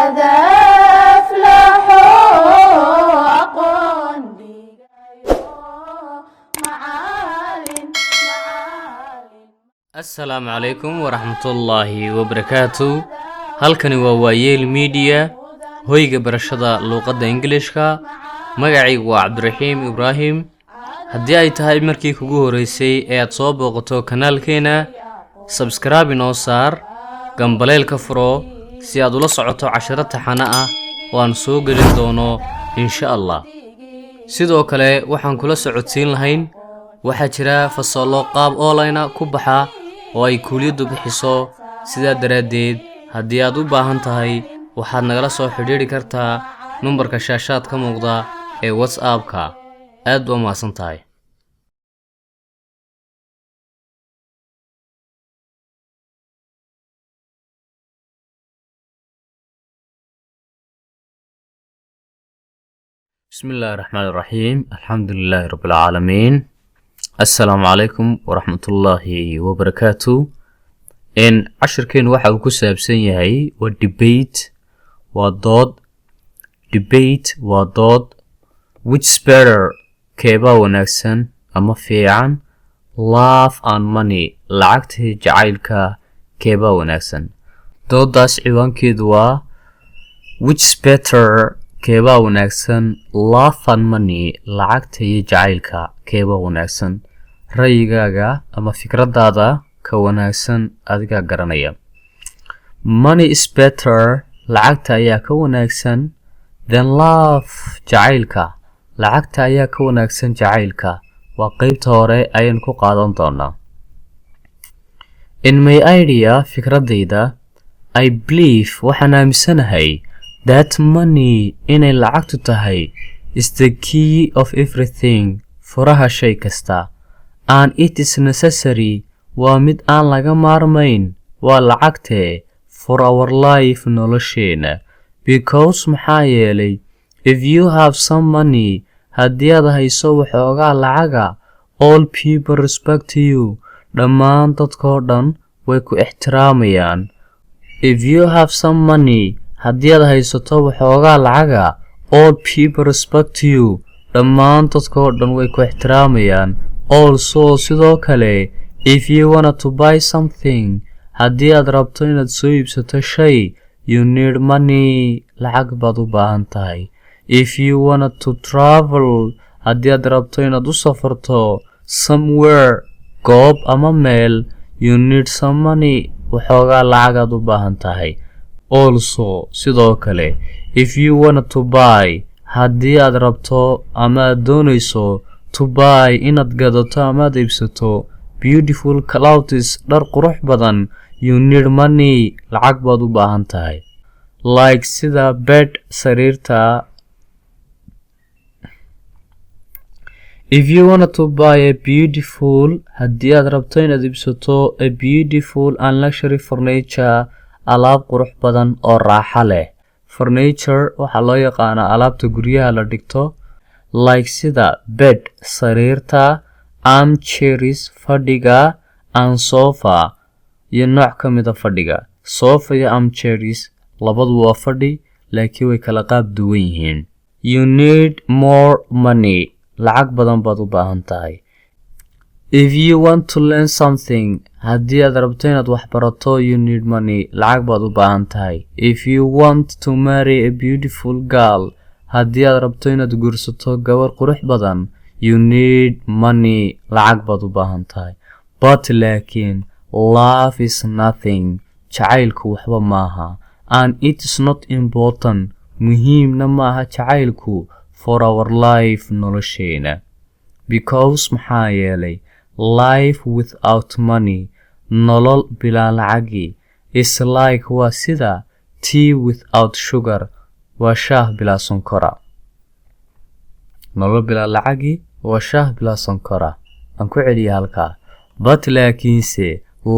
قد أفلحوا أقوان السلام عليكم ورحمة الله وبركاته. halkani waa waayeel media hoyga barashada luqadda Englishka. magacaygu waa Cabdiraxiim Ibraahim. haddii ay tahay markii kugu horeysay ee aad soo booqato kanaalkeena, subscribe inoo saar, gambaleelka furo si aad ula socoto casharo taxane ah oo aan soo gelin doono insha Allah. sidoo kale waxaan kula socodsiin lahayn waxaa jira fasallo qaab online ku baxa oo ay kuuliyadu bixiso. sidaa daraadeed haddii aad u baahan tahay waxaad nagala soo xiriiri kartaa numbarka shaashad ka muuqda ee WhatsApp-ka. aad u mahadsan tahay. bismillaahi raxmaani raxiim. alxamdulilaahi rabbil caalamiin. assalaamu calaykum waraxmatullaahi wabarakaatu. cashirkeenu waxa uu ku saabsan yahay waa debate, waa dood. debate waa dood. which is better, keebaa wanaagsan ama fiican? love and money, lacagta jacaylka keebaa wanaagsan? doodaas ciwaankeedu waa which is better, keebaa wanaagsan? love and money, lacagta iyo jacaylka keebaa wanaagsan? ra'yigaaga ama fikradaada ka wanaagsan adiga garanaya. money is better, lacagta ayaa ka wanaagsan than love, jacaylka. lacagta ayaa ka wanaagsan jacaylka. waa qaybta hore ayaan ku qaadan doonaa. in my idea, fikradayda, I believe, waxaan aaminsanahay that money, inay lacagtu tahay, is the key of everything, furaha shay kasta. and it is necessary, waa mid aan laga maarmayn, waa lacagtee, for our life, nolosheena. because maxaa yeelay, if you have some money, haddii aad hayso waxoogaa lacaga, all people respect you, dhammaan dadkoo dhan way ku ixtiraamayaan. if you have some money, haddii aad haysato waxoogaa lacaga, all people respect you, dhammaan dadkoo dhan way ku ixtiraamayaan. also sidoo kale, if you wanted to buy something, haddii aad rabto inaad soo iibsato shay, you need money, lacag baad u baahan tahay. if you wanted to travel, haddii aad rabto inaad u safarto somewhere, goob ama meel, you need some money, waxoogaa lacagaad u baahan tahay. also sidoo kale, if you wanted to buy, haddii aad rabto ama aad doonayso to buy, inaad gadato ama aad iibsato beautiful clothes, dhar qurux badan, you need money, lacag baad u baahan tahay. like sida bed, sariirta. if you wanted to buy a beautiful, haddii aad rabto inaad iibsato a beautiful and luxury furniture, alaab qurux badan oo raaxa leh. furniture waxaa loo yaqaanaa alaabta guryaha la dhigto. like sida bed, sariirta, armchairs, fadhiga, and sofa, iyo nooc ka mida fadhiga. sofa iyo armchairs labadu waa fadhi, laakiin way kala qaab duwan yihiin. you need more money, lacag badan baad u baahan tahay. if you want to learn something, haddii aad rabto inaad wax barato, you need money, lacag baad u baahan tahay. if you want to marry a beautiful girl, haddii aad rabto inaad guursato gabar qurux badan, you need money, lacag baad u baahan tahay. but laakiin love is nothing, jacaylku waxba maaha. and it is not important, muhiimna maaha jacaylku, for our life, nolosheena. because maxaa yeelay, life without money, nolol bilaa lacagi, is like, waa sida tea without sugar, waa shaah bilaa sonkora. nolol bilaa lacagi waa shaah bilaa sonkora. aan ku celiya halkaa. but laakiinse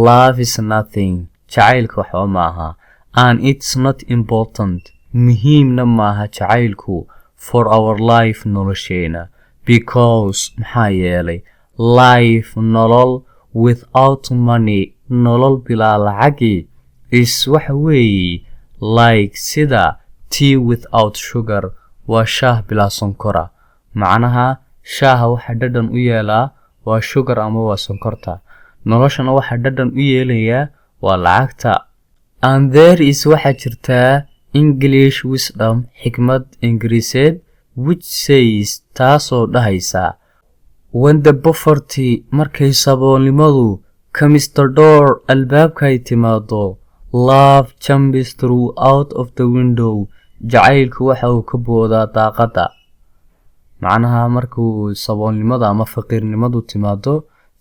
love is nothing, jacaylka waxba maaha. and it's not important, muhiimna maaha jacaylku, for our life, nolosheena. because maxaa yeelay, life, nolol, without money, nolol bilaa lacagi, is waxa weeye like sida tea without sugar waa shaah bilaa sonkora. macnaha shaaha waxa dhadhan u yeelaa waa sugar ama waa sonkorta. noloshana waxa dhadhan u yeelayaa waa lacagta. And there is waxa jirtaa English wisdom, xikmad Ingiriiseed, which says taasoo dhahaysa when the poverty markay saboolnimadu comes the door albaabkay timaado, love jumps through out of the window, jacaylku waxa uu ka boodaa daaqada. macnaha markuu saboolnimada ama faqiirnimadu timaado,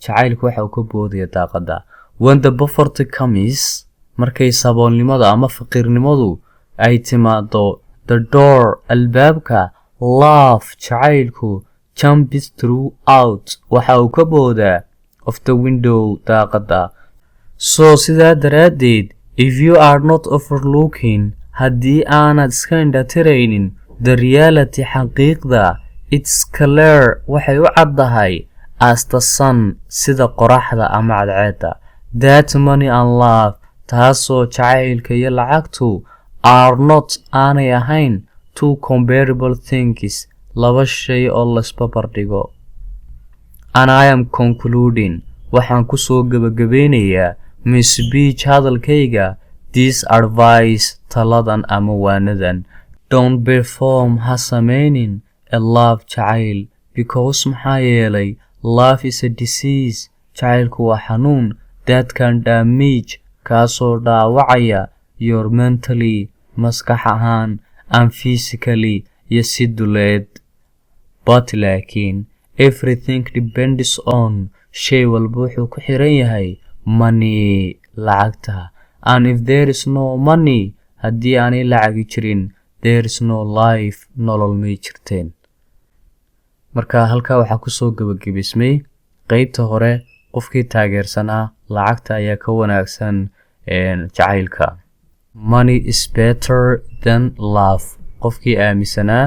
jacaylku waxa uu ka boodaya daaqada. When the poverty comes markay saboolnimada ama faqiirnimadu ay timaado, the door albaabka, love jacaylku jumps through out waxa uu ka boodaa of the window daaqada. So sidaa daraaddeed, if you are not overlooking haddii aanad iska indhatiraynin the reality xaqiiqda, it's clear waxay u caddahay as the sun sida qoraxda ama cadceedda, that money and love taasoo jacaylka iyo lacagtu are not aanay ahayn two comparable things, laba shay oo laisbabar dhigo. And I am concluding waxaan ku soo gabagabeynayaa my speech hadalkayga this advice taladan ama waanadan. Don't perform ha sameynin a love jacayl, because maxaa yeelay love is a disease, jacaylku waa xanuun that can damage kaasoo dhaawacaya your mentally maskax ahaan and physically iyo si duleed. But laakiin everything depends on shay walba wuxuu ku xiran yahay money lacagta. And if there is no money haddii aanay lacagi jirin, there is no life nolol may jirteen. marka halkaa waxaa kusoo gabagabismay qeybta hore. qofkii taageersanaa lacagta ayaa ka wanaagsan jacaylka. Money is better than love. qofkii aaminsanaa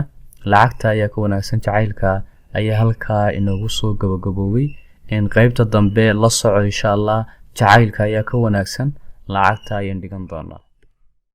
lacagta ayaa ka wanaagsan jacaylka ayaa halkaa inoogu soo gabagaboobay. qeybta dambe la soco insha Allah. jacaylka ayaa ka wanaagsan lacagta ayaan dhigan doonaa.